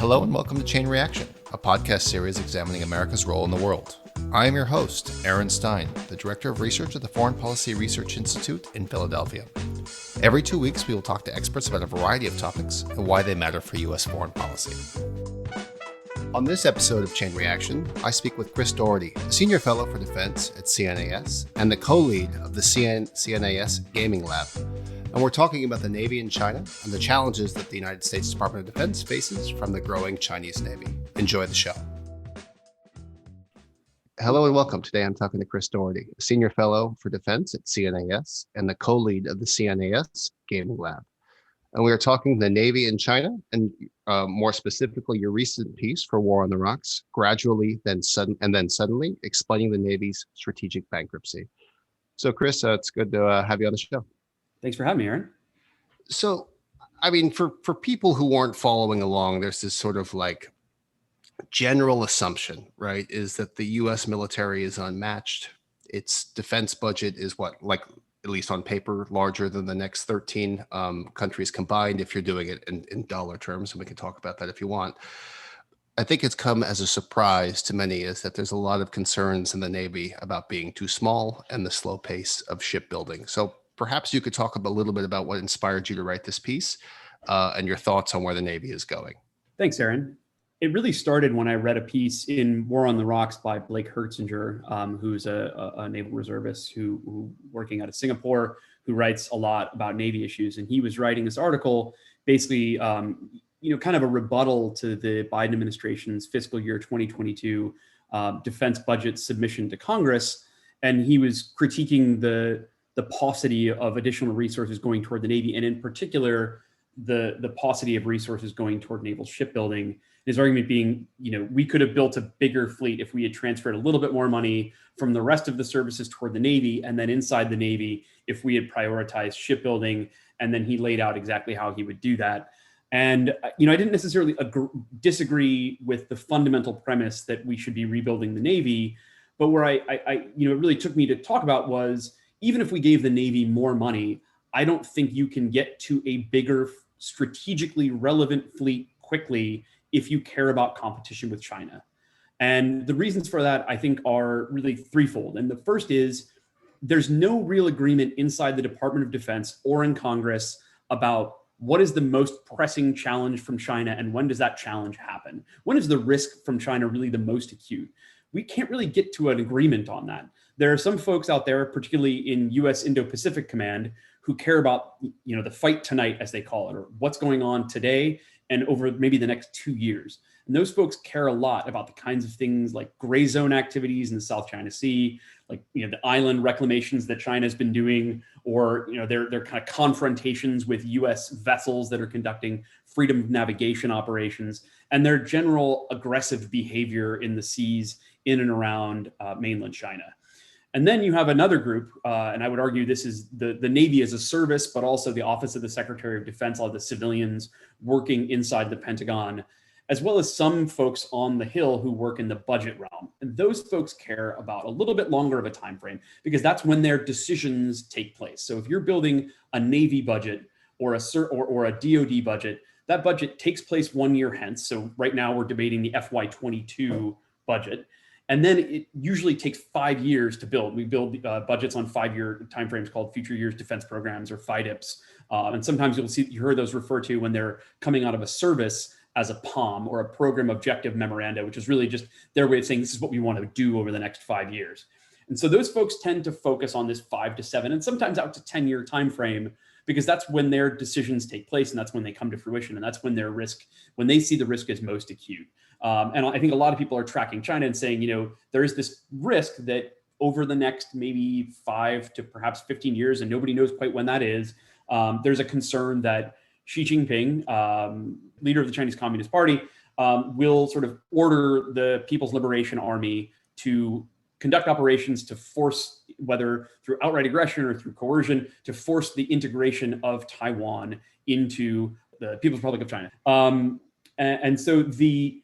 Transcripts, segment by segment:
Hello and welcome to Chain Reaction, a podcast series examining America's role in the world. I am your host, Aaron Stein, the Director of Research at the Foreign Policy Research Institute in Philadelphia. Every 2 weeks, we will talk to experts about a variety of topics and why they matter for U.S. foreign policy. On this episode of Chain Reaction, I speak with Chris Dougherty, a Senior Fellow for Defense at CNAS and the co-lead of the CNAS Gaming Lab. And we're talking about the Navy in China and the challenges that the United States Department of Defense faces from the growing Chinese Navy. Enjoy the show. Hello and welcome. Today I'm talking to Chris Dougherty, a Senior Fellow for Defense at CNAS and the co-lead of the CNAS Gaming Lab. And we are talking the Navy in China and more specifically your recent piece for War on the Rocks, Gradually, then Suddenly, Explaining the Navy's Strategic Bankruptcy. So Chris, it's good to have you on the show. Thanks for having me, Aaron. So, I mean, for people who aren't following along, there's this sort of like general assumption, right, is that the U.S. military is unmatched. Its defense budget is at least on paper, larger than the next 13 countries combined, if you're doing it in dollar terms, and we can talk about that if you want. I think it's come as a surprise to many is that there's a lot of concerns in the Navy about being too small and the slow pace of shipbuilding. So perhaps you could talk a little bit about what inspired you to write this piece and your thoughts on where the Navy is going. Thanks, Aaron. It really started when I read a piece in War on the Rocks by Blake Hertzinger, who's a naval reservist who working out of Singapore, who writes a lot about Navy issues. And he was writing this article, basically, kind of a rebuttal to the Biden administration's fiscal year 2022 defense budget submission to Congress. And he was critiquing the paucity of additional resources going toward the Navy, and in particular, the paucity of resources going toward naval shipbuilding. His argument being, we could have built a bigger fleet if we had transferred a little bit more money from the rest of the services toward the Navy, and then inside the Navy, if we had prioritized shipbuilding. And then he laid out exactly how he would do that. And, I didn't necessarily disagree with the fundamental premise that we should be rebuilding the Navy, but where it really took me to talk about was, even if we gave the Navy more money, I don't think you can get to a bigger, strategically relevant fleet quickly if you care about competition with China. And the reasons for that, I think, are really threefold. And the first is there's no real agreement inside the Department of Defense or in Congress about what is the most pressing challenge from China and when does that challenge happen? When is the risk from China really the most acute? We can't really get to an agreement on that. There are some folks out there, particularly in U.S. Indo-Pacific Command, who care about, the fight tonight, as they call it, or what's going on today and over maybe the next 2 years. And those folks care a lot about the kinds of things like gray zone activities in the South China Sea, like, the island reclamations that China's been doing, or, their kind of confrontations with U.S. vessels that are conducting freedom of navigation operations, and their general aggressive behavior in the seas in and around mainland China. And then you have another group, and I would argue this is the Navy as a service, but also the Office of the Secretary of Defense, all the civilians working inside the Pentagon, as well as some folks on the Hill who work in the budget realm. And those folks care about a little bit longer of a time frame because that's when their decisions take place. So if you're building a Navy budget or a DoD budget, that budget takes place 1 year hence. So right now we're debating the FY22 budget. And then it usually takes 5 years to build. We build budgets on 5-year timeframes called Future Years Defense Programs, or FYDPs. And sometimes you hear those referred to when they're coming out of a service as a POM, or a Program Objective Memoranda, which is really just their way of saying this is what we want to do over the next 5 years. And so those folks tend to focus on this 5 to 7 and sometimes out to 10-year timeframe, because that's when their decisions take place and that's when they come to fruition. And that's when when they see the risk is most acute. And I think a lot of people are tracking China and saying, there is this risk that over the next maybe 5 to perhaps 15 years, and nobody knows quite when that is, there's a concern that Xi Jinping, leader of the Chinese Communist Party, will sort of order the People's Liberation Army to conduct operations to force, whether through outright aggression or through coercion, to force the integration of Taiwan into the People's Republic of China. And so the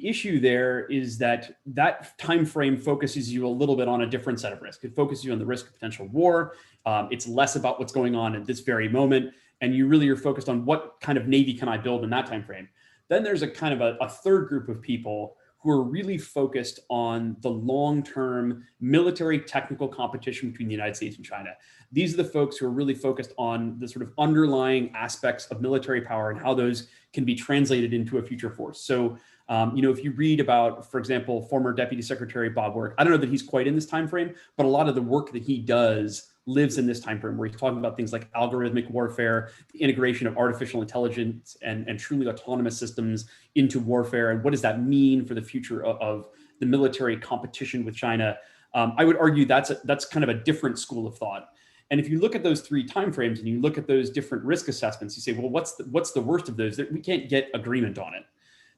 issue there is that time frame focuses you a little bit on a different set of risk. It focuses you on the risk of potential war. It's less about what's going on at this very moment. And you really are focused on what kind of Navy can I build in that time frame. Then there's a kind of a third group of people who are really focused on the long-term military technical competition between the United States and China. These are the folks who are really focused on the sort of underlying aspects of military power and how those can be translated into a future force. So, if you read about, for example, former Deputy Secretary Bob Work, I don't know that he's quite in this time frame, but a lot of the work that he does lives in this time frame where he's talking about things like algorithmic warfare, the integration of artificial intelligence and truly autonomous systems into warfare, and what does that mean for the future of the military competition with China. I would argue that's kind of a different school of thought. And if you look at those three timeframes and you look at those different risk assessments, you say, well, what's the worst of those? We can't get agreement on it.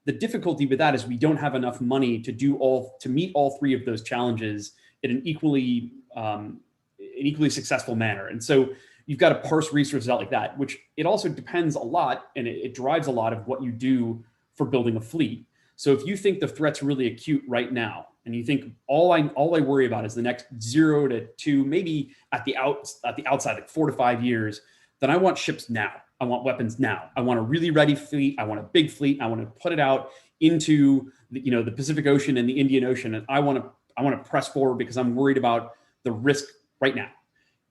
The difficulty with that is we don't have enough money to meet all three of those challenges in an equally successful manner. And so you've got to parse resources out like that, which it also depends a lot, and it drives a lot of what you do for building a fleet. So if you think the threat's really acute right now, and you think all I worry about is the next 0 to 2, maybe at the outside, like 4 to 5 years, then I want ships now. I want weapons now. I want a really ready fleet. I want a big fleet. I want to put it out into the Pacific Ocean and the Indian Ocean, and I want to press forward because I'm worried about the risk right now.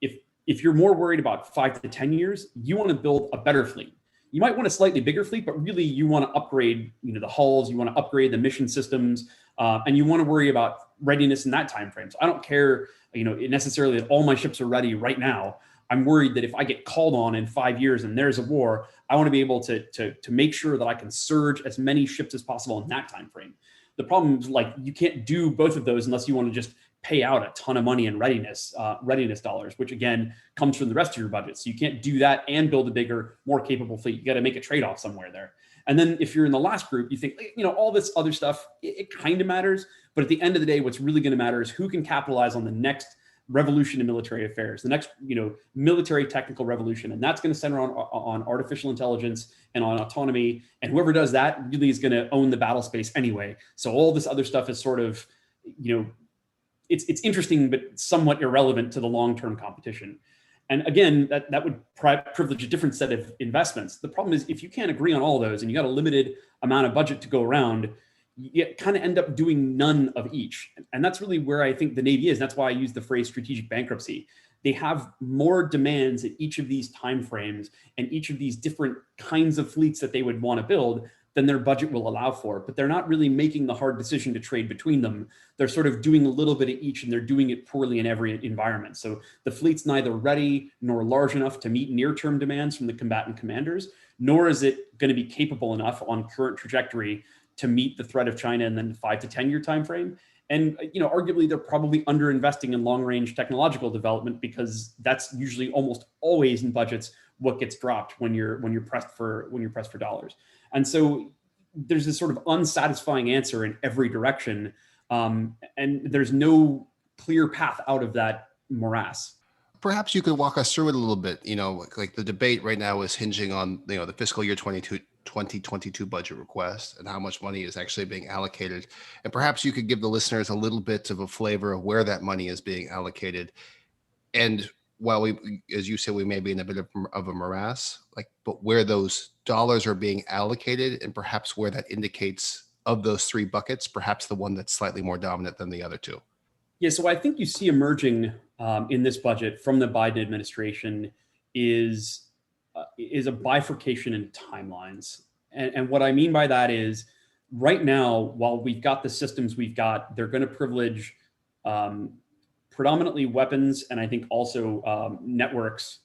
If you're more worried about 5 to 10 years, you want to build a better fleet. You might want a slightly bigger fleet, but really you want to upgrade, the hulls, you want to upgrade the mission systems, and you want to worry about readiness in that time frame. So I don't care, necessarily that all my ships are ready right now. I'm worried that if I get called on in 5 years and there's a war, I want to be able to make sure that I can surge as many ships as possible in that time frame. The problem is, like, you can't do both of those unless you want to just pay out a ton of money in readiness dollars, which again comes from the rest of your budget. So you can't do that and build a bigger, more capable fleet. You got to make a trade-off somewhere there. And then if you're in the last group, you think, all this other stuff, it kind of matters. But at the end of the day, what's really going to matter is who can capitalize on the next revolution in military affairs, the next, military technical revolution. And that's going to center on artificial intelligence and on autonomy. And whoever does that really is going to own the battle space anyway. So all this other stuff is sort of, it's interesting, but somewhat irrelevant to the long-term competition. And again, that would privilege a different set of investments. The problem is if you can't agree on all those and you got a limited amount of budget to go around, you kind of end up doing none of each. And that's really where I think the Navy is. That's why I use the phrase strategic bankruptcy. They have more demands at each of these timeframes and each of these different kinds of fleets that they would want to build than their budget will allow for. But they're not really making the hard decision to trade between them. They're sort of doing a little bit of each, and they're doing it poorly in every environment. So the fleet's neither ready nor large enough to meet near-term demands from the combatant commanders, nor is it going to be capable enough on current trajectory to meet the threat of China in the 5 to 10 year time frame. And arguably they're probably underinvesting in long-range technological development, because that's usually almost always in budgets what gets dropped when you're pressed for dollars. And so there's this sort of unsatisfying answer in every direction, and there's no clear path out of that morass. Perhaps you could walk us through it a little bit. Like the debate right now is hinging on the fiscal year 2022 budget request and how much money is actually being allocated. And perhaps you could give the listeners a little bit of a flavor of where that money is being allocated. And while we, as you said, we may be in a bit of a morass, but where those dollars are being allocated, and perhaps where that indicates, of those three buckets, perhaps the one that's slightly more dominant than the other two. Yeah, so I think you see emerging in this budget from the Biden administration is a bifurcation in timelines. And what I mean by that is, right now, while we've got the systems we've got, they're going to privilege predominantly weapons, and I think also networks,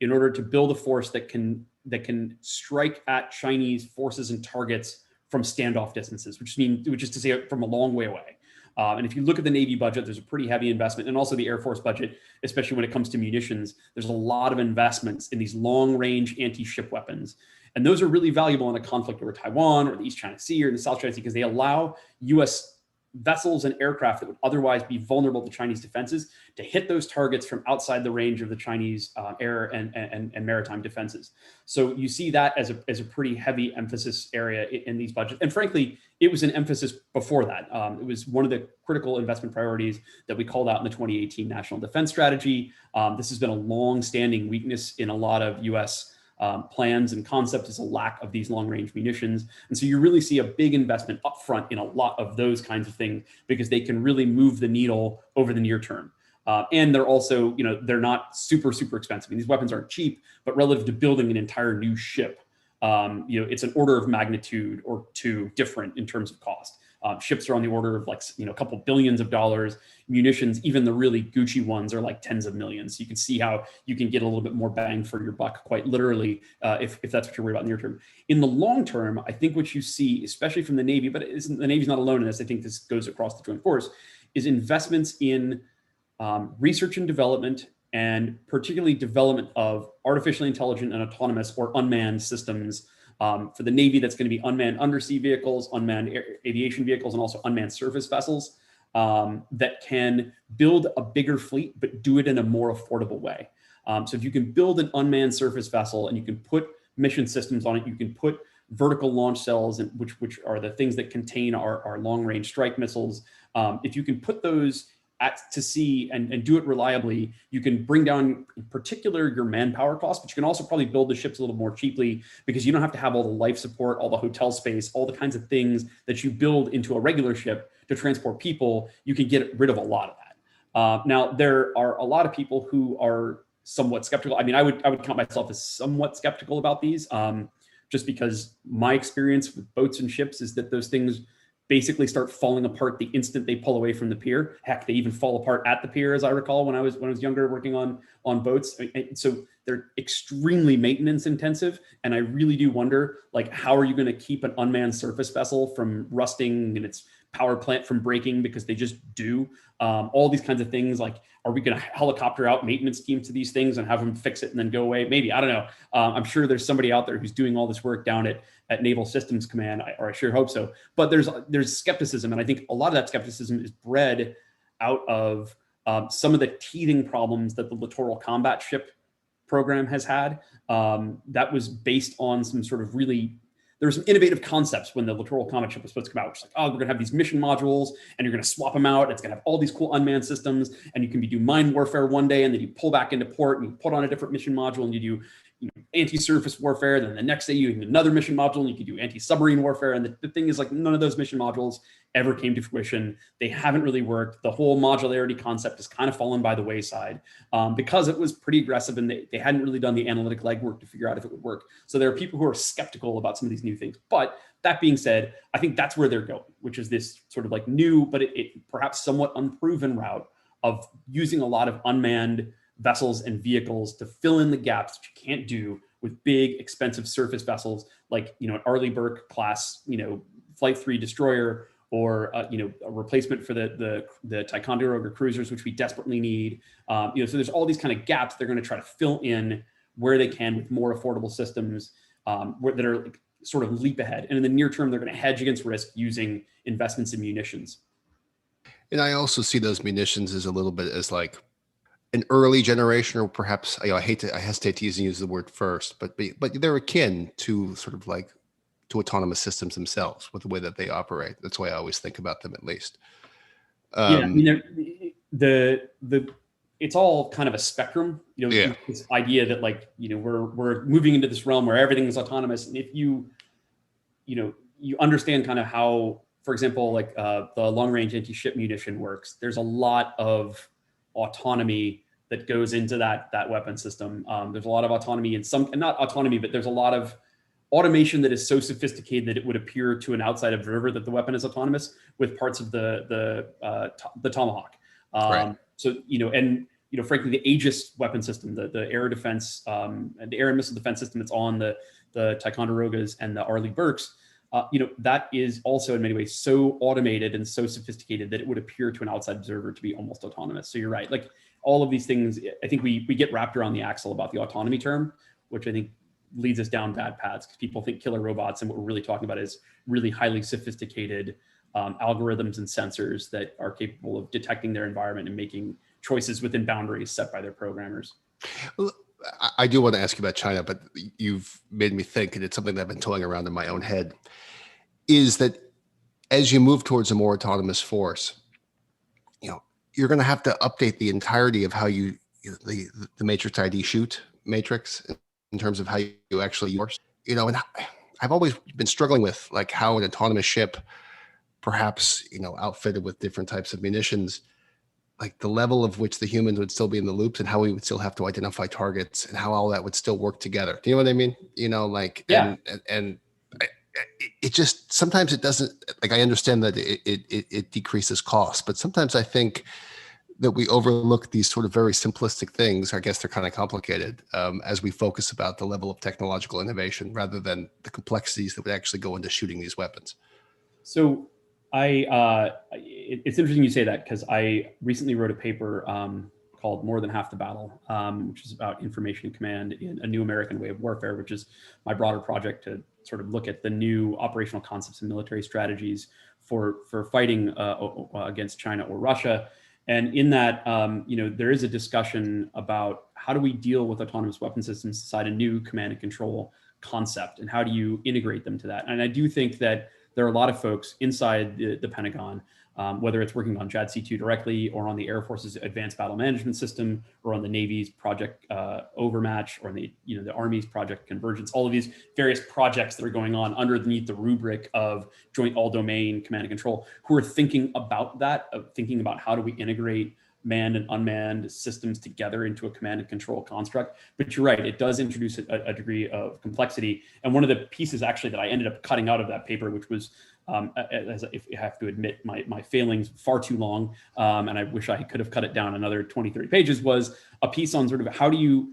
in order to build a force that can strike at Chinese forces and targets from standoff distances, which is to say from a long way away. And if you look at the Navy budget, there's a pretty heavy investment, and also the Air Force budget, especially when it comes to munitions. There's a lot of investments in these long-range anti-ship weapons. And those are really valuable in a conflict over Taiwan or the East China Sea or the South China Sea, because they allow U.S. vessels and aircraft that would otherwise be vulnerable to Chinese defenses to hit those targets from outside the range of the Chinese air and maritime defenses. So you see that as a pretty heavy emphasis area in these budgets. And frankly, it was an emphasis before that. It was one of the critical investment priorities that we called out in the 2018 National Defense Strategy. This has been a long-standing weakness in a lot of U.S. plans and concept is a lack of these long-range munitions. And so you really see a big investment upfront in a lot of those kinds of things because they can really move the needle over the near term. And they're also, they're not super, super expensive. I mean, these weapons aren't cheap, but relative to building an entire new ship, it's an order of magnitude or two different in terms of cost. Ships are on the order of like, a couple billions of dollars. Munitions, even the really Gucci ones, are like tens of millions. So you can see how you can get a little bit more bang for your buck, quite literally, if that's what you're worried about in the near term. In the long term, I think what you see, especially from the Navy, but the Navy's not alone in this, I think this goes across the joint force, is investments in research and development, and particularly development of artificially intelligent and autonomous or unmanned systems. For the Navy, that's going to be unmanned undersea vehicles, unmanned aviation vehicles, and also unmanned surface vessels that can build a bigger fleet, but do it in a more affordable way. So if you can build an unmanned surface vessel and you can put mission systems on it, you can put vertical launch cells, which are the things that contain our long-range strike missiles. If you can put those to sea and do it reliably, you can bring down, in particular, your manpower costs, but you can also probably build the ships a little more cheaply because you don't have to have all the life support, all the hotel space, all the kinds of things that you build into a regular ship to transport people. You can get rid of a lot of that. Now, there are a lot of people who are somewhat skeptical. I mean, I would count myself as somewhat skeptical about these, just because my experience with boats and ships is that those things basically start falling apart the instant they pull away from the pier. Heck, they even fall apart at the pier, as I recall, when I was younger working on boats. So they're extremely maintenance intensive, and I really do wonder, like, how are you going to keep an unmanned surface vessel from rusting and its power plant from breaking, because they just do. All these kinds of things, like, are we going to helicopter out maintenance teams to these things and have them fix it and then go away? Maybe, I don't know. I'm sure there's somebody out there who's doing all this work down at Naval Systems Command, or I sure hope so. But there's skepticism, and I think a lot of that skepticism is bred out of some of the teething problems that the littoral combat ship program has had. That was based on some sort of there were some innovative concepts when the littoral combat ship was supposed to come out, which is like, oh, we're going to have these mission modules and you're going to swap them out. It's going to have all these cool unmanned systems, and you can do mine warfare one day, and then you pull back into port and you put on a different mission module and you do anti-surface warfare. Then the next day you do another mission module and you can do anti-submarine warfare. And the thing is, like, none of those mission modules ever came to fruition. They haven't really worked. The whole modularity concept has kind of fallen by the wayside because it was pretty aggressive, and they hadn't really done the analytic legwork to figure out if it would work. So there are people who are skeptical about some of these new things. But that being said, I think that's where they're going, which is this sort of like new, but it perhaps somewhat unproven route of using a lot of unmanned vessels and vehicles to fill in the gaps that you can't do with big, expensive surface vessels like, an Arleigh Burke class, Flight 3 destroyer, or a replacement for the Ticonderoga cruisers, which we desperately need. So there's all these kind of gaps they're going to try to fill in where they can with more affordable systems that are like sort of leap ahead. And in the near term, they're going to hedge against risk using investments in munitions. And I also see those munitions as a little bit as like an early generation, or perhaps, I hesitate to use the word first, but they're akin to sort of like to autonomous systems themselves with the way that they operate. That's why I always think about them, at least. I mean, it's all kind of a spectrum, this idea that, like, we're moving into this realm where everything is autonomous. And if you understand kind of how, for example, like the long range anti-ship munition works, there's a lot of autonomy that goes into that weapon system. There's a lot of autonomy in some, and not autonomy, but there's a lot of automation that is so sophisticated that it would appear to an outside observer that the weapon is autonomous, with parts of the Tomahawk. Right. So, frankly, the Aegis weapon system, the air defense, and the air and missile defense system that's on the Ticonderogas and the Arleigh Burkes, that is also in many ways so automated and so sophisticated that it would appear to an outside observer to be almost autonomous. So you're right. Like, all of these things, I think we get wrapped around the axle about the autonomy term, which I think leads us down bad paths, because people think killer robots, and what we're really talking about is really highly sophisticated algorithms and sensors that are capable of detecting their environment and making choices within boundaries set by their programmers. Well, I do want to ask you about China, but you've made me think, and it's something that I've been toying around in my own head, is that as you move towards a more autonomous force, you're going to have to update the entirety of how the matrix ID shoot matrix in terms of how you actually use, and I've always been struggling with like how an autonomous ship, perhaps, outfitted with different types of munitions, like the level of which the humans would still be in the loops and how we would still have to identify targets and how all that would still work together. Do you know what I mean? Like, Yeah. and it just, sometimes it doesn't, like, I understand that it decreases costs, but sometimes I think that we overlook these sort of very simplistic things. I guess they're kind of complicated, as we focus about the level of technological innovation rather than the complexities that would actually go into shooting these weapons. So it's interesting you say that, because I recently wrote a paper called More Than Half the Battle, which is about information command in a new American way of warfare, which is my broader project to sort of look at the new operational concepts and military strategies for fighting against China or Russia. And in that, there is a discussion about how do we deal with autonomous weapon systems inside a new command and control concept, and how do you integrate them to that? And I do think that there are a lot of folks inside the Pentagon, whether it's working on JADC2 directly or on the Air Force's Advanced Battle Management System or on the Navy's Project Overmatch or the Army's Project Convergence, all of these various projects that are going on underneath the rubric of Joint All-Domain Command and Control, who are thinking about that, thinking about how do we integrate manned and unmanned systems together into a command and control construct. But you're right, it does introduce a degree of complexity. And one of the pieces actually that I ended up cutting out of that paper, which was, if I have to admit my failings, far too long, and I wish I could have cut it down another 20, 30 pages, was a piece on sort of how do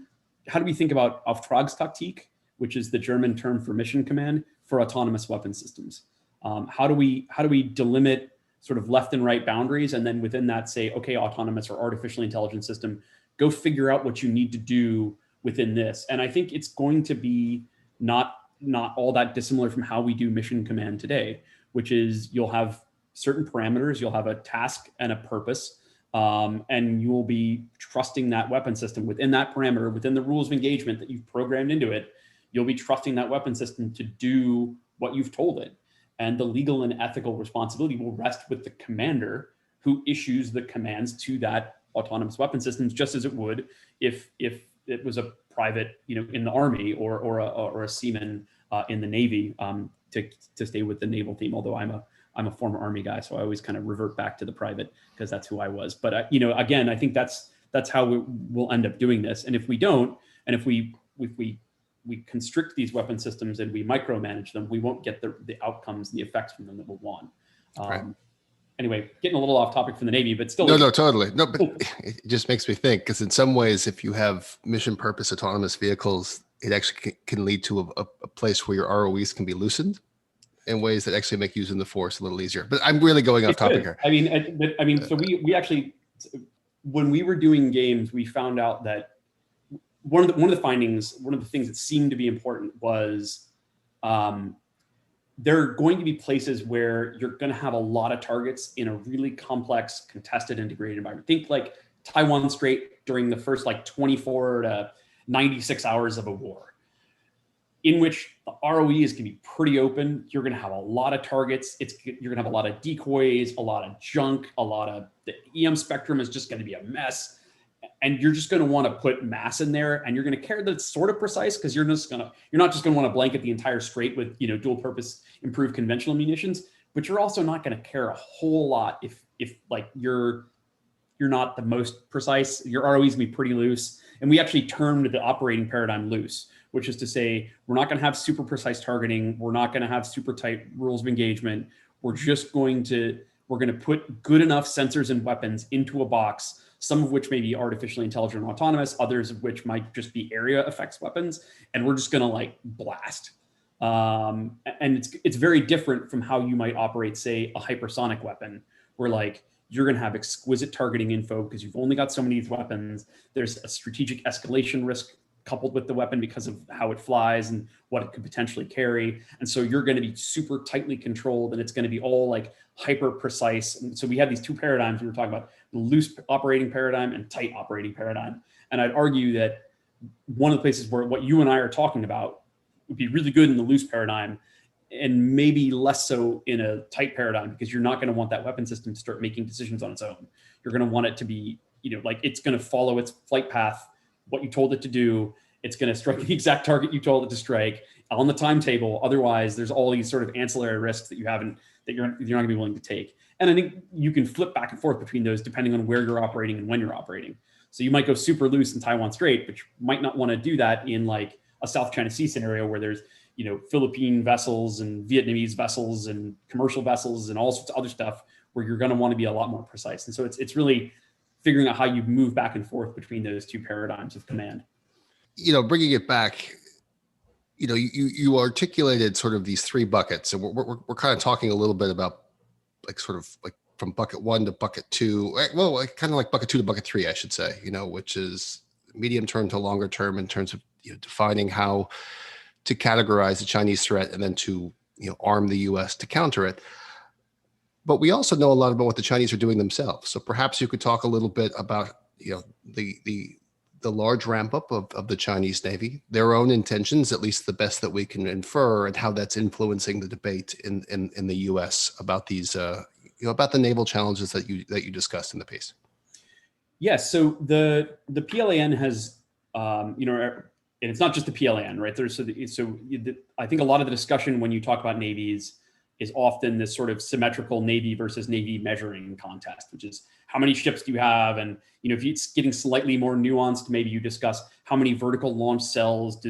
we think about Auftragstaktik, which is the German term for mission command for autonomous weapon systems. How do we delimit sort of left and right boundaries, and then within that say, okay, autonomous or artificially intelligent system, go figure out what you need to do within this. And I think it's going to be not all that dissimilar from how we do mission command today, which is you'll have certain parameters, you'll have a task and a purpose, and you will be trusting that weapon system within that parameter, within the rules of engagement that you've programmed into it. You'll be trusting that weapon system to do what you've told it. And the legal and ethical responsibility will rest with the commander who issues the commands to that autonomous weapon systems, just as it would if it was a private, in the Army or a seaman in the Navy, to stay with the naval theme. Although I'm a former Army guy, so I always kind of revert back to the private because that's who I was. But again, I think that's how we'll end up doing this. And if we don't, and if we constrict these weapon systems and we micromanage them, we won't get the outcomes and the effects from them that we'll want. Right. Anyway, getting a little off topic from the Navy, but still. No, totally. No, but it just makes me think, because in some ways, if you have mission purpose autonomous vehicles, it actually can lead to a place where your ROEs can be loosened in ways that actually make using the force a little easier. But I'm really going off topic here. I mean, so we actually, when we were doing games, we found out that one of the findings, one of the things that seemed to be important was there are going to be places where you're going to have a lot of targets in a really complex, contested, integrated environment. Think like Taiwan Strait during the first 24 to 96 hours of a war, in which the ROE is going to be pretty open. You're going to have a lot of targets. You're going to have a lot of decoys, a lot of junk, the EM spectrum is just going to be a mess. And you're just going to want to put mass in there, and you're going to care that it's sort of precise, because you're not just going to want to blanket the entire strait with dual purpose improved conventional munitions. But you're also not going to care a whole lot if you're not the most precise. Your ROE is going to be pretty loose. And we actually termed the operating paradigm loose, which is to say we're not going to have super precise targeting. We're not going to have super tight rules of engagement. We're going to put good enough sensors and weapons into a box, some of which may be artificially intelligent and autonomous, others of which might just be area effects weapons. And we're just going to blast. And it's very different from how you might operate, say, a hypersonic weapon, where you're going to have exquisite targeting info because you've only got so many of these weapons. There's a strategic escalation risk coupled with the weapon because of how it flies and what it could potentially carry. And so you're going to be super tightly controlled, and it's going to be all hyper precise. And so we have these two paradigms we were talking about: the loose operating paradigm and tight operating paradigm. And I'd argue that one of the places where what you and I are talking about would be really good in the loose paradigm, and maybe less so in a tight paradigm, because you're not going to want that weapon system to start making decisions on its own. You're going to want it to be, it's going to follow its flight path, what you told it to do, It's going to strike the exact target you told it to strike on the timetable. Otherwise, there's all these sort of ancillary risks that you're not going to be willing to take. And I think you can flip back and forth between those depending on where you're operating and when you're operating. So you might go super loose in Taiwan Strait, but you might not want to do that in like a South China Sea scenario where there's, Philippine vessels and Vietnamese vessels and commercial vessels and all sorts of other stuff where you're going to want to be a lot more precise. And so it's really figuring out how you move back and forth between those two paradigms of command. Bringing it back, you articulated sort of these three buckets, and we're kind of talking a little bit about like sort of like from bucket one to bucket two. Well, like kind of like bucket two to bucket three, I should say. Which is medium term to longer term in terms of defining how to categorize the Chinese threat and then to arm the U.S. to counter it. But we also know a lot about what the Chinese are doing themselves. So perhaps you could talk a little bit about the large ramp up of the Chinese Navy, their own intentions, at least the best that we can infer, and how that's influencing the debate in the U.S. about these about the naval challenges that you discussed in the piece. Yes. So the PLAN has and it's not just the PLAN, right? I think a lot of the discussion when you talk about navies is often this sort of symmetrical Navy versus Navy measuring contest, which is how many ships do you have? And, if it's getting slightly more nuanced, maybe you discuss how many vertical launch cells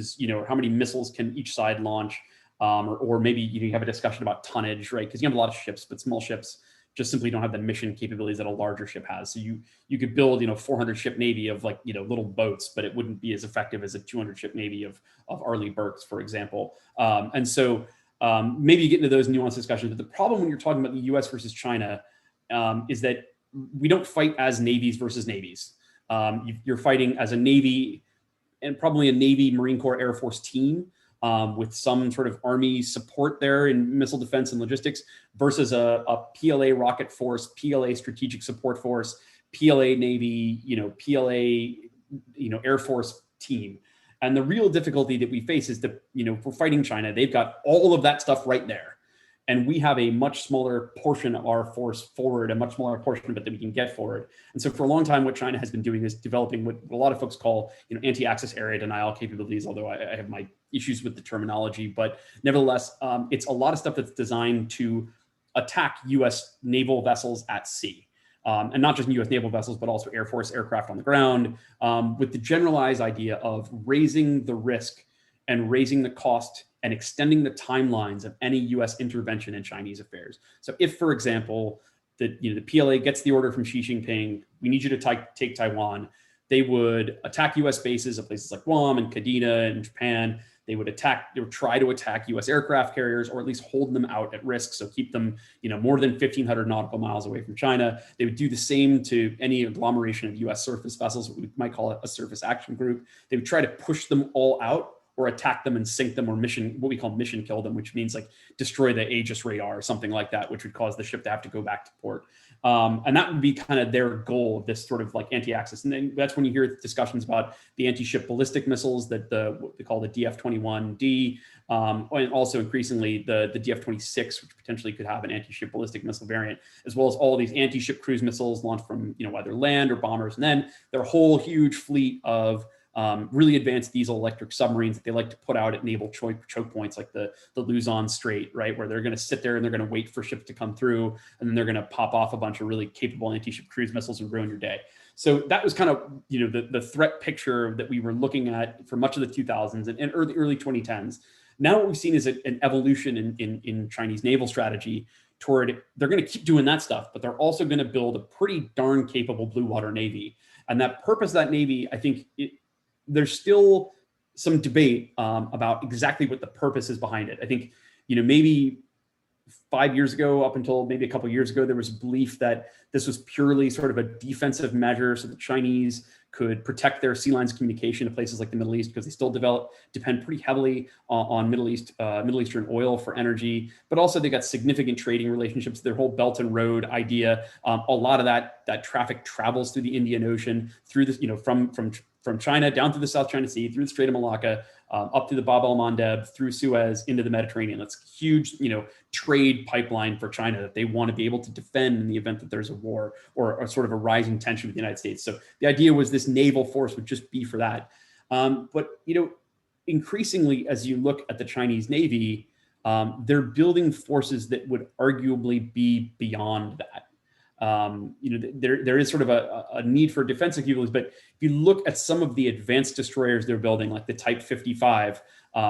how many missiles can each side launch? Or maybe you have a discussion about tonnage, right? Because you have a lot of ships, but small ships just simply don't have the mission capabilities that a larger ship has. So you could build, 400 ship Navy of like, little boats, but it wouldn't be as effective as a 200 ship Navy of Arleigh Burkes, for example. Maybe you get into those nuanced discussions. But the problem when you're talking about the US versus China is that we don't fight as navies versus navies. You're fighting as a Navy and probably a Navy, Marine Corps, Air Force team with some sort of Army support there in missile defense and logistics versus a PLA rocket force, PLA strategic support force, PLA Navy, PLA, Air Force team. And the real difficulty that we face is that, for fighting China, they've got all of that stuff right there. And we have a much smaller portion of our force forward, a much smaller portion of it that we can get forward. And so for a long time, what China has been doing is developing what a lot of folks call, anti-access area denial capabilities, although I have my issues with the terminology. But nevertheless, it's a lot of stuff that's designed to attack US naval vessels at sea. And not just US naval vessels, but also Air Force aircraft on the ground, with the generalized idea of raising the risk and raising the cost and extending the timelines of any US intervention in Chinese affairs. So if, for example, the PLA gets the order from Xi Jinping, we need you to take Taiwan, they would attack US bases at places like Guam and Kadena and Japan. They would try to attack US aircraft carriers, or at least hold them out at risk. So keep them, more than 1,500 nautical miles away from China. They would do the same to any agglomeration of US surface vessels, what we might call a surface action group. They would try to push them all out or attack them and sink them, or what we call mission kill them, which means like destroy the Aegis radar or something like that, which would cause the ship to have to go back to port. And that would be kind of their goal, this sort of like anti-access. And then that's when you hear discussions about the anti-ship ballistic missiles that what they call the DF-21D, and also increasingly the DF-26, which potentially could have an anti-ship ballistic missile variant, as well as all of these anti-ship cruise missiles launched from either land or bombers. And then their whole huge fleet of really advanced diesel electric submarines that they like to put out at naval choke points like the Luzon Strait, right? Where they're going to sit there and they're going to wait for ships to come through, and then they're going to pop off a bunch of really capable anti-ship cruise missiles and ruin your day. So that was kind of, the threat picture that we were looking at for much of the 2000s and early 2010s. Now what we've seen is an evolution in Chinese naval strategy toward, they're going to keep doing that stuff, but they're also going to build a pretty darn capable blue water Navy. And that purpose of that Navy, I think there's still some debate about exactly what the purpose is behind it. I think, maybe 5 years ago, up until maybe a couple of years ago, there was a belief that this was purely sort of a defensive measure so the Chinese could protect their sea lines of communication to places like the Middle East, because they still depend pretty heavily on Middle Eastern oil for energy, but also they got significant trading relationships. Their whole Belt and Road idea, a lot of that traffic travels through the Indian Ocean, through this, from China down through the South China Sea, through the Strait of Malacca, up to the Bab el-Mandeb, through Suez into the Mediterranean. That's a huge, trade pipeline for China that they want to be able to defend in the event that there's a war or sort of a rising tension with the United States. So the idea was this naval force would just be for that. But increasingly, as you look at the Chinese Navy, they're building forces that would arguably be beyond that. There is sort of a need for defensive capabilities, but if you look at some of the advanced destroyers they're building, like the Type 55,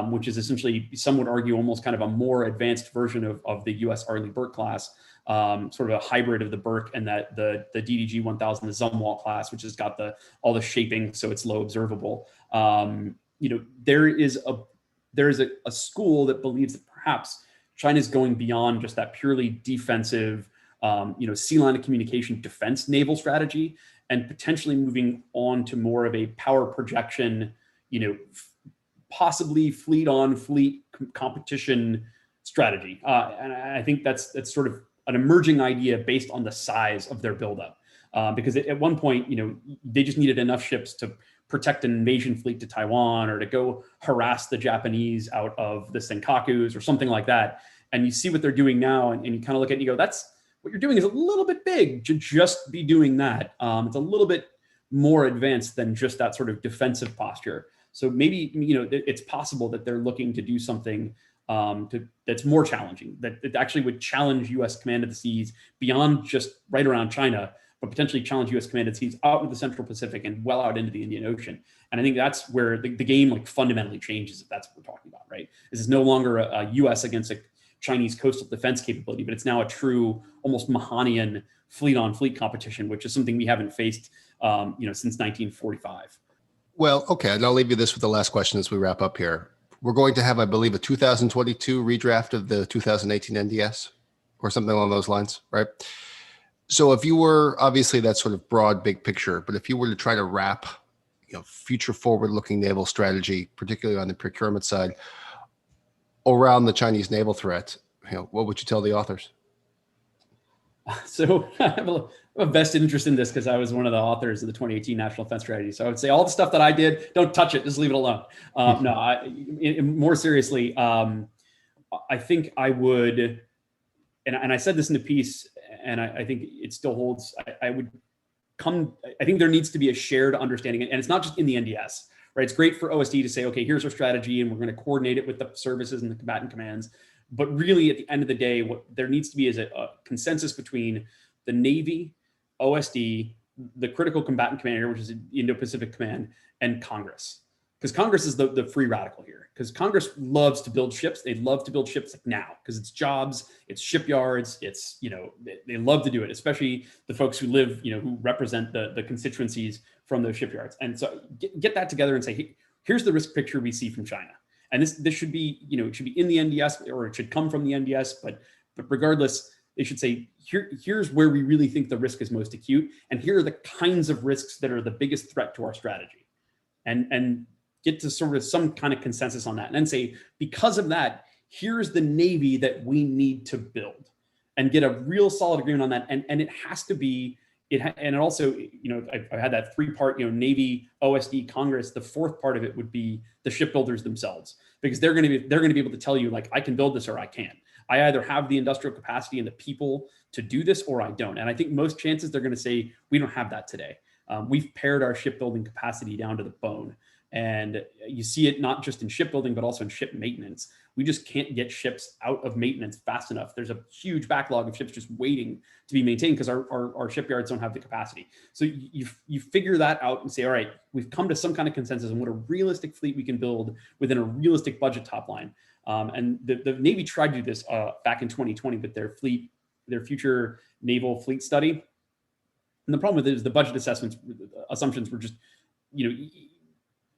which is essentially, some would argue, almost kind of a more advanced version of the U.S. Arleigh Burke class, sort of a hybrid of the Burke and that the DDG 1000, the Zumwalt class, which has got all the shaping, so it's low observable. There is a school that believes that perhaps China is going beyond just that purely defensive, sea line of communication defense naval strategy, and potentially moving on to more of a power projection, possibly fleet on fleet competition strategy. And I think that's sort of an emerging idea based on the size of their buildup. Because at one point, they just needed enough ships to protect an invasion fleet to Taiwan, or to go harass the Japanese out of the Senkakus or something like that. And you see what they're doing now, and you kind of look at it and you go, that's what you're doing is a little bit big to just be doing that. It's a little bit more advanced than just that sort of defensive posture. So maybe, it's possible that they're looking to do something that's more challenging, that it actually would challenge U.S. command of the seas beyond just right around China, but potentially challenge U.S. command of the seas out into the Central Pacific and well out into the Indian Ocean. And I think that's where the game like fundamentally changes, if that's what we're talking about, right? This is no longer a U.S. against a Chinese coastal defense capability, but it's now a true, almost Mahanian fleet-on-fleet competition, which is something we haven't faced, since 1945. Well, okay, and I'll leave you this with the last question as we wrap up here. We're going to have, I believe, a 2022 redraft of the 2018 NDS or something along those lines, right? So if you were, obviously that's sort of broad, big picture, but if you were to try to wrap, future forward-looking naval strategy, particularly on the procurement side, around the Chinese naval threat, what would you tell the authors? So I have a vested interest in this because I was one of the authors of the 2018 National Defense Strategy. So I would say all the stuff that I did, don't touch it, just leave it alone. More seriously, I think I would, and I said this in the piece, and I think it still holds, I think there needs to be a shared understanding, and it's not just in the NDS, right? It's great for OSD to say, okay, here's our strategy, and we're going to coordinate it with the services and the combatant commands. But really, at the end of the day, what there needs to be is a consensus between the Navy, OSD, the critical combatant commander, which is the Indo-Pacific Command, and Congress. Because Congress is the free radical here. Because Congress loves to build ships. They love to build ships like now, because it's jobs, it's shipyards, it's, they love to do it, especially the folks who live, who represent the constituencies from those shipyards. And so get that together and say, hey, here's the risk picture we see from China. And this should be, it should be in the NDS, or it should come from the NDS, but regardless, they should say, here's where we really think the risk is most acute, and here are the kinds of risks that are the biggest threat to our strategy. And get to sort of some kind of consensus on that, and then say, because of that, here's the Navy that we need to build, and get a real solid agreement on that. And it has to be, and it also, I had that three-part, Navy, OSD, Congress. The fourth part of it would be the shipbuilders themselves, because they're going to be able to tell you, like, I can build this or I can't. I either have the industrial capacity and the people to do this, or I don't. And I think most chances they're going to say, we don't have that today. We've pared our shipbuilding capacity down to the bone. And you see it not just in shipbuilding, but also in ship maintenance. We just can't get ships out of maintenance fast enough. There's a huge backlog of ships just waiting to be maintained because our shipyards don't have the capacity. So you figure that out and say, all right, we've come to some kind of consensus on what a realistic fleet we can build within a realistic budget top line. And the Navy tried to do this back in 2020 with their future naval fleet study. And the problem with it is the budget assumptions were just,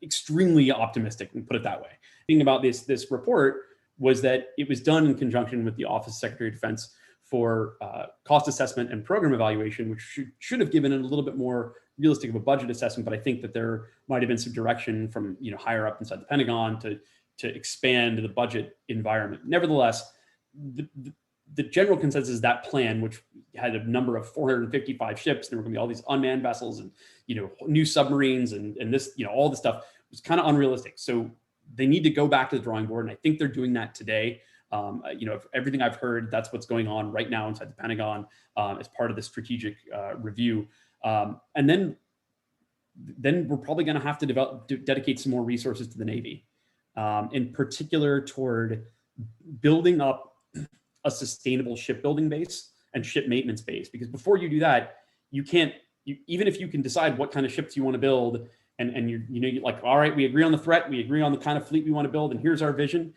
extremely optimistic, and put it that way. The thing about this report was that it was done in conjunction with the Office of Secretary of Defense for cost assessment and program evaluation, which should have given it a little bit more realistic of a budget assessment. But I think that there might have been some direction from higher up inside the Pentagon to expand the budget environment. Nevertheless, the general consensus is that plan, which had a number of 455 ships, there were going to be all these unmanned vessels and new submarines and this, all the stuff, was kind of unrealistic. So they need to go back to the drawing board, and I think they're doing that today. Everything I've heard, that's what's going on right now inside the Pentagon as part of the strategic review. And then then we're probably going to have to dedicate some more resources to the Navy, in particular toward building up a sustainable shipbuilding base and ship maintenance base. Because before you do that, you can't, even if you can decide what kind of ships you want to build, and you're like, all right, we agree on the threat, we agree on the kind of fleet we want to build, and here's our vision.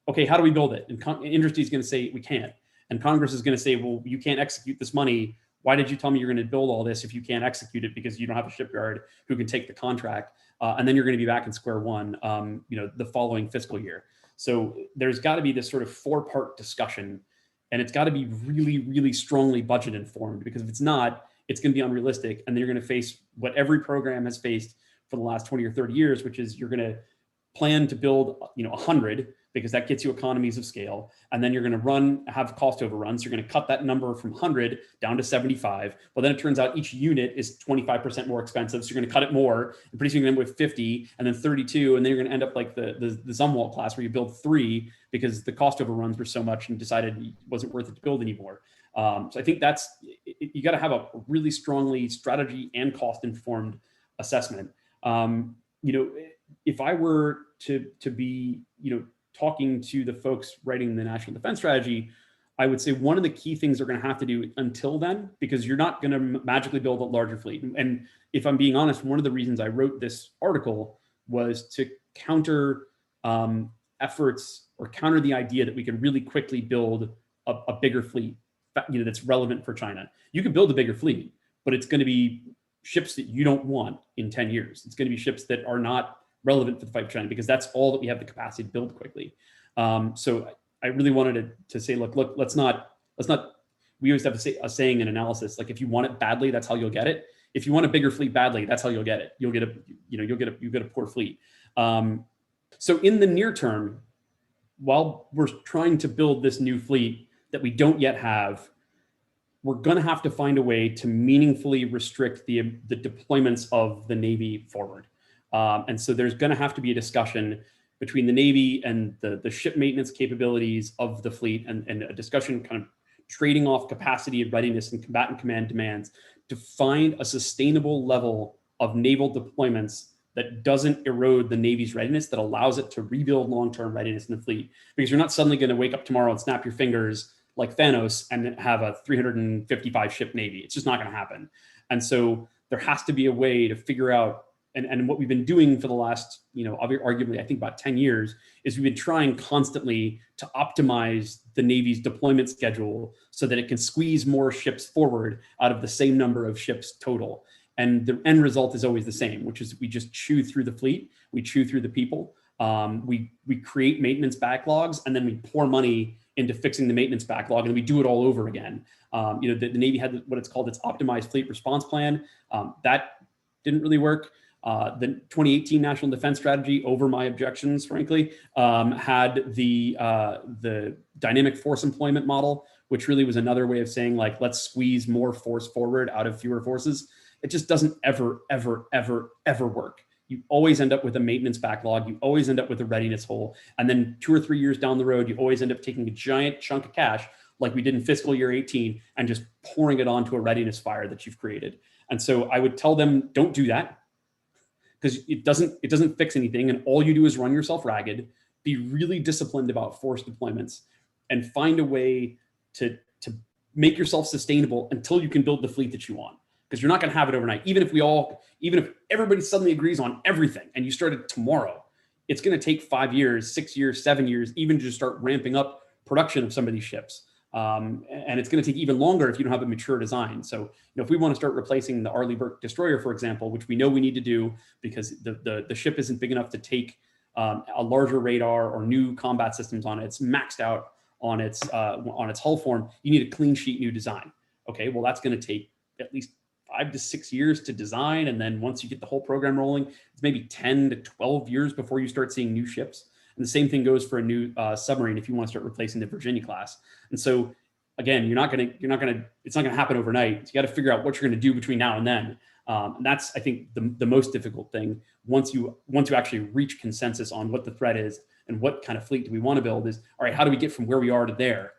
Okay, how do we build it? And industry is going to say we can't, and Congress is going to say, well, you can't execute this money. Why did you tell me you're going to build all this if you can't execute it because you don't have a shipyard who can take the contract? And then you're going to be back in square one, the following fiscal year. So there's got to be this sort of 4-part discussion, and it's got to be really, really strongly budget informed, because if it's not, it's going to be unrealistic. And then you're going to face what every program has faced for the last 20 or 30 years, which is you're going to plan to build, 100, because that gets you economies of scale. And then you're going to have cost overruns. You're going to cut that number from 100 down to 75. Well, then it turns out each unit is 25% more expensive. So you're going to cut it more. And pretty soon you're going to end up with 50 and then 32. And then you're going to end up like the Zumwalt class, where you build 3 because the cost overruns were so much and decided it wasn't worth it to build anymore. So I think you got to have a really strongly strategy and cost informed assessment. If I were to be, talking to the folks writing the National Defense Strategy, I would say one of the key things they're going to have to do until then, because you're not going to magically build a larger fleet. And if I'm being honest, one of the reasons I wrote this article was to counter efforts, or counter the idea that we can really quickly build a bigger fleet, that's relevant for China. You can build a bigger fleet, but it's going to be ships that you don't want in 10 years. It's going to be ships that are not relevant for the fight for China, because that's all that we have the capacity to build quickly. So I really wanted to say, look, let's not, we always have a saying in analysis, like, if you want it badly, that's how you'll get it. If you want a bigger fleet badly, that's how you'll get it. You'll get a poor fleet. So in the near term, while we're trying to build this new fleet that we don't yet have, we're going to have to find a way to meaningfully restrict the deployments of the Navy forward. And so there's going to have to be a discussion between the Navy and the ship maintenance capabilities of the fleet, and a discussion kind of trading off capacity and readiness and combatant command demands to find a sustainable level of naval deployments that doesn't erode the Navy's readiness, that allows it to rebuild long-term readiness in the fleet. Because you're not suddenly going to wake up tomorrow and snap your fingers like Thanos and have a 355 ship Navy. It's just not going to happen. And so there has to be a way to figure out, and what we've been doing for the last, arguably, I think about 10 years, is we've been trying constantly to optimize the Navy's deployment schedule so that it can squeeze more ships forward out of the same number of ships total. And the end result is always the same, which is we just chew through the fleet, we chew through the people, we create maintenance backlogs, and then we pour money into fixing the maintenance backlog, and we do it all over again. The Navy had what it's called its optimized fleet response plan. That didn't really work. The 2018 National Defense Strategy, over my objections, frankly, had the dynamic force employment model, which really was another way of saying, like, let's squeeze more force forward out of fewer forces. It just doesn't ever, ever, ever, ever work. You always end up with a maintenance backlog. You always end up with a readiness hole. And then 2 or 3 years down the road, you always end up taking a giant chunk of cash, like we did in fiscal year 18, and just pouring it onto a readiness fire that you've created. And so I would tell them, don't do that, because it doesn't fix anything. And all you do is run yourself ragged. Be really disciplined about force deployments, and find a way to make yourself sustainable until you can build the fleet that you want. Because you're not going to have it overnight. Even if everybody suddenly agrees on everything and you started tomorrow, it's going to take 5 years, 6 years, 7 years, even to start ramping up production of some of these ships. And it's going to take even longer if you don't have a mature design. So, if we want to start replacing the Arleigh Burke destroyer, for example, which we know we need to do because the ship isn't big enough to take a larger radar or new combat systems on it. It's maxed out on its hull form. You need a clean sheet new design. Okay, well, that's going to take at least 5 to 6 years to design. And then once you get the whole program rolling, it's maybe 10 to 12 years before you start seeing new ships. And the same thing goes for a new submarine if you want to start replacing the Virginia class. And so again, it's not going to happen overnight. So you got to figure out what you're going to do between now and then. And that's, I think, the most difficult thing once you actually reach consensus on what the threat is and what kind of fleet do we want to build is, all right, how do we get from where we are to there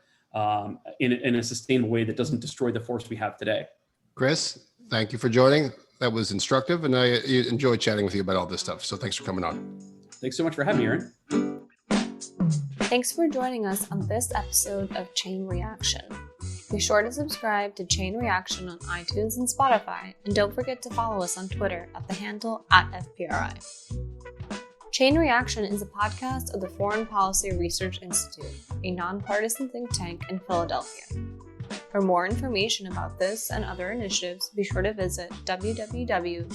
in a sustainable way that doesn't destroy the force we have today? Chris, thank you for joining. That was instructive, and I enjoyed chatting with you about all this stuff. So thanks for coming on. Thanks so much for having me, Aaron. Thanks for joining us on this episode of Chain Reaction. Be sure to subscribe to Chain Reaction on iTunes and Spotify, and don't forget to follow us on Twitter at the handle @FPRI. Chain Reaction is a podcast of the Foreign Policy Research Institute, a nonpartisan think tank in Philadelphia. For more information about this and other initiatives, be sure to visit www.fpri.org.